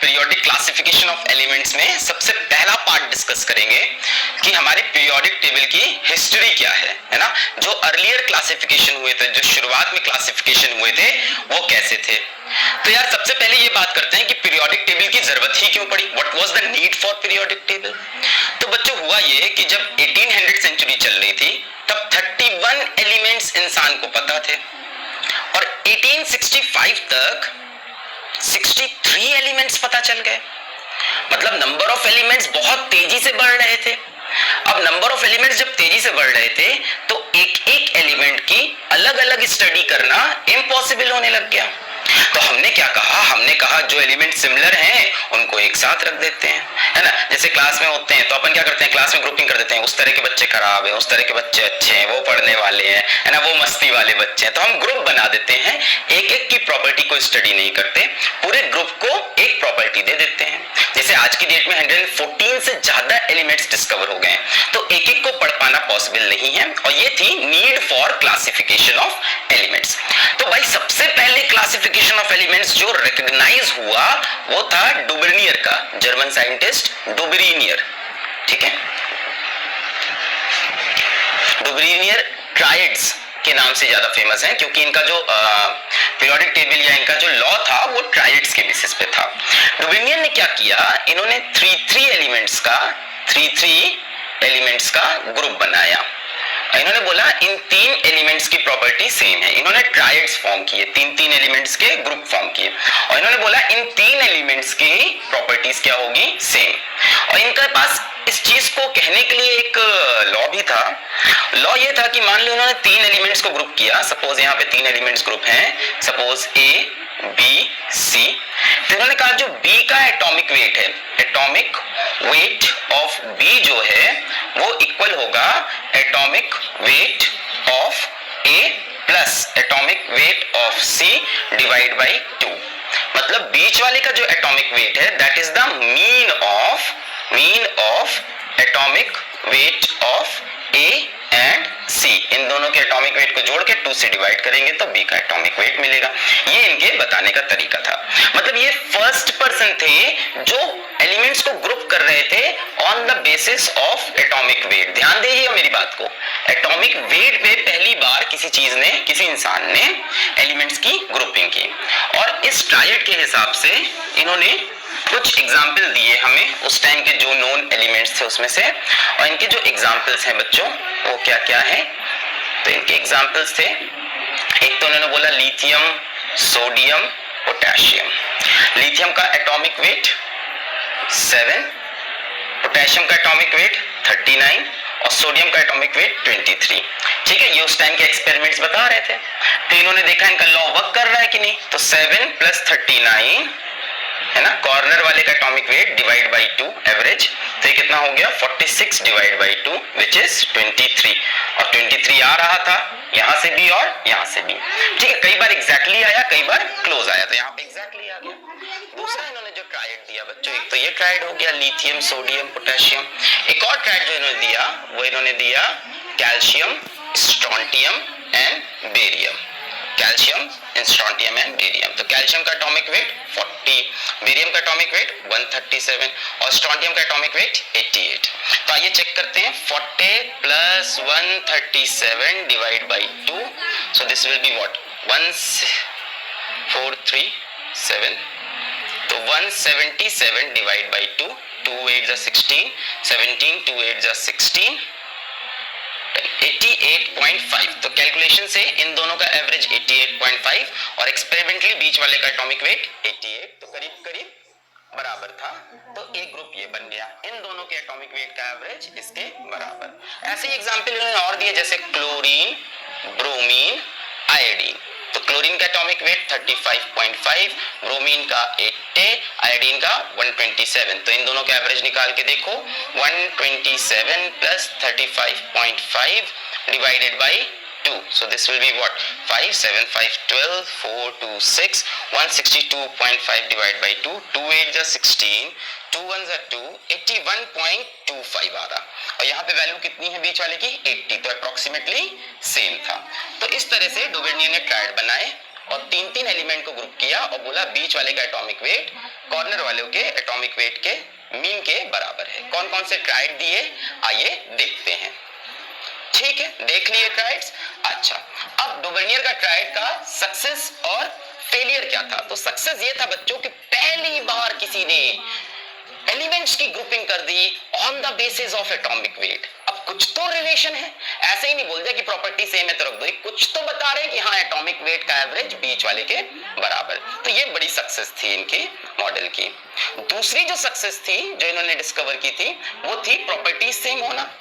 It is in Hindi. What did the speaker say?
पीरियोडिक क्लासिफिकेशन ऑफ एलिमेंट्स में सबसे पहला पार्ट डिस्कस करेंगे कि हमारे पीरियोडिक टेबल की हिस्ट्री क्या है ना। जो अर्लियर क्लासिफिकेशन हुए थे, जो शुरुआत में क्लासिफिकेशन हुए थे, वो कैसे थे। तो यार सबसे पहले ये बात करते हैं कि पीरियोडिक टेबल की जरूरत ही क्यों पड़ी, what was the need for periodic table. तो बच्चों हुआ ये कि जब 1800 सेंचुरी चल रही थी तब 31 एलिमेंट्स इंसान को पता थे और 1865 तक 63 एलिमेंट्स पता चल गए। मतलब नंबर ऑफ एलिमेंट्स बहुत तेजी से बढ़ रहे थे। अब नंबर ऑफ एलिमेंट्स जब तेजी से बढ़ रहे थे तो एक एक एलिमेंट की अलग अलग स्टडी करना इम्पॉसिबल होने लग गया। तो हमने क्या कहा, हमने कहा जो एलिमेंट सिमिलर हैं उनको एक साथ रख देते हैं, है ना। जैसे क्लास में होते हैं तो अपन क्या करते हैं, क्लास में ग्रुपिंग कर देते हैं, उस तरह के बच्चे खराब है, उस तरह के बच्चे अच्छे हैं, वो पढ़ने वाले हैं, है ना, वो मस्ती वाले बच्चे हैं। तो हम ग्रुप बना देते हैं, एक एक की प्रॉपर्टी को स्टडी नहीं करते, पूरे ग्रुप को एक प्रॉपर्टी दे देते हैं। जैसे आज की डेट में 114 से ज्यादा एलिमेंट्स डिस्कवर हो गए, तो एक एक को पढ़ पाना पॉसिबल नहीं है और ये थी need for classification of elements. तो भाई सबसे पहले क्लासिफिकेशन ऑफ एलिमेंट्स जो रिकॉग्नाइज हुआ वो था डुबर्नियर का, जर्मन साइंटिस्ट डुबरीनियर, ठीक है। डुबरीनियर ट्राइड्स के नाम से ज्यादा फेमस है क्योंकि इनका जो पीरियोडिक टेबल या इनका जो लॉ था वो ट्राइड्स के बेसिस पे था। डुबरीनियर ने क्या किया, इन्होंने 3 एलिमेंट्स का ग्रुप बनाया। इन्होंने बोला इन 3 एलिमेंट्स की प्रॉपर्टी सेम है। इन्होंने ट्राइड्स फॉर्म किए, 3 एलिमेंट्स के ग्रुप फॉर्म किए और इन्होंने बोला इन 3 एलिमेंट्स की प्रॉपर्टीज क्या होगी, सेम। और इनके पास इस चीज को कहने के लिए एक लॉ भी था। लॉ ये था कि मान लो इन्होंने 3 एलिमेंट्स को ग्रुप किया, सपोज यहाँ पे 3 एलिमेंट्स ग्रुप हैं, सपोज ए बी सी। तो इन्होंने कहा जो बी का एटॉमिक वेट है, एटॉमिक वेट ऑफ बी जो है वो इक्वल होगा atomic weight of a plus atomic weight of c divide by 2। मतलब बीच वाले का जो एटॉमिक वेट है that is the mean of atomic weight of a and c. इन दोनों के एटॉमिक वेट को जोड़ के 2 से डिवाइड करेंगे तो बी का एटॉमिक वेट मिलेगा। ये इनके बताने का तरीका था। मतलब ये फर्स्ट पर्सन थे जो एलिमेंट्स को ग्रुप कर रहे थे on the basis of atomic wait. ध्यान दीजिएगा मेरी बात को, एटॉमिक वेट पे पहली बार किसी इंसान ने एलिमेंट्स की ग्रुपिंग की। और इस ट्रायड के हिसाब से इन्होंने कुछ एग्जाम्पल दिए हमें उस टाइम के जो नोन एलिमेंट्स थे उसमें से, और इनके जो एग्जाम्पल्स हैं बच्चों वो क्या क्या है। तो इनके एग्जाम्पल्स थे, एक तो उन्होंने बोला लिथियम, सोडियम, पोटेशियम। लिथियम का एटॉमिक वेट 7, पोटेशियम का एटॉमिक वेट 39 और सोडियम का एटॉमिक वेट 23। ठीक है, ये उस टाइम के एक्सपेरिमेंट्स बता रहे थे। तो इन्होंने देखा इनका लॉ वर्क कर रहा है कि नहीं। तो 7 + 39 है ना, कॉर्नर वाले का atomic weight divide by 2 average, तो ये कितना हो गया 46 डिवाइड बाई 2 विच इज 23। और 23 आ रहा था यहां से भी और यहां से भी। ठीक है, कई बार एग्जैक्टली आया, कई बार क्लोज आया, तो यहाँ पे एग्जैक्टली आ गया। दूसरा इन्होंने जो ट्रायड दिया बच्चों, एक तो ये ट्रायड हो गया लिथियम, सोडियम, पोटेशियम। एक और ट्रायड जो इन्होंने दिया वो इन्होंने दिया calcium, strontium and barium. Calcium, strontium and barium. तो कैल्शियम का एटॉमिक वेट 40, बेरियम का एटॉमिक वेट 137 और स्ट्रोंटियम का एटॉमिक वेट 88। तो आइए चेक करते हैं, 40 + 137 divide by 2, so this will be what 1437। तो 177 डिवाइड बाई 2, 2 8 जा 16, 17 2 8 जा 16, 88.5। तो कैलकुलेशन से इन दोनों का एवरेज 88.5 और एक्सपेरिमेंटली बीच वाले का एटॉमिक वेट 88, तो करीब करीब बराबर था। तो एक ग्रुप ये बन गया, इन दोनों के एटॉमिक वेट का एवरेज इसके बराबर। ऐसे ही एग्जांपल इन्होंने और दिए जैसे क्लोरीन, ब्रोमीन, आयोडीन। तो क्लोरीन का एटॉमिक वेट 35.5, ब्रोमीन का 80, आयोडीन का 127। तो इन दोनों का एवरेज निकाल के देखो, 127 + 35.5 divided by 2, so this will be what 5 7 5 12 4 2 6, 162.5 divided by 2, 2 8 जा 16, 2 1 जा 2, 81.25 आ रहा। और यहाँ पे वैल्यू कितनी है बीच वाले की 80, तो अप्रोक्सीमेटली सेम था। तो इस तरह से डुबर्नियर ने ट्रायड बनाए और तीन तीन एलिमेंट को ग्रुप किया और बोला बीच वाले का एटॉमिक वेट कॉर्नर वालों के एटॉमिक वेट के मीन के बराबर है। कौन कौन से ट्राइड दिए आइए देखते हैं। ठीक है, देख लिए ट्राइड्स। अच्छा, अब डुवर्नियर का ट्राइड का सक्सेस और फेलियर क्या था? तो सक्सेस ये था बच्चों कि पहली बार किसी ने एलिमेंट्स की ग्रुपिंग कर दी on the basis of atomic weight. अब कुछ तो रिलेशन है, ऐसे ही नहीं बोल दिया कि प्रॉपर्टी सेम है तो रख दो, कुछ तो बता रहे हैं कि हाँ एटॉमिक वेट का एवरेज बीच वाले के बराबर। तो ये बड़ी सक्सेस थी इनकी मॉडल की। दूसरी जो सक्सेस थी जो इन्होंने डिस्कवर की थी वो थी प्रॉपर्टी सेम होना।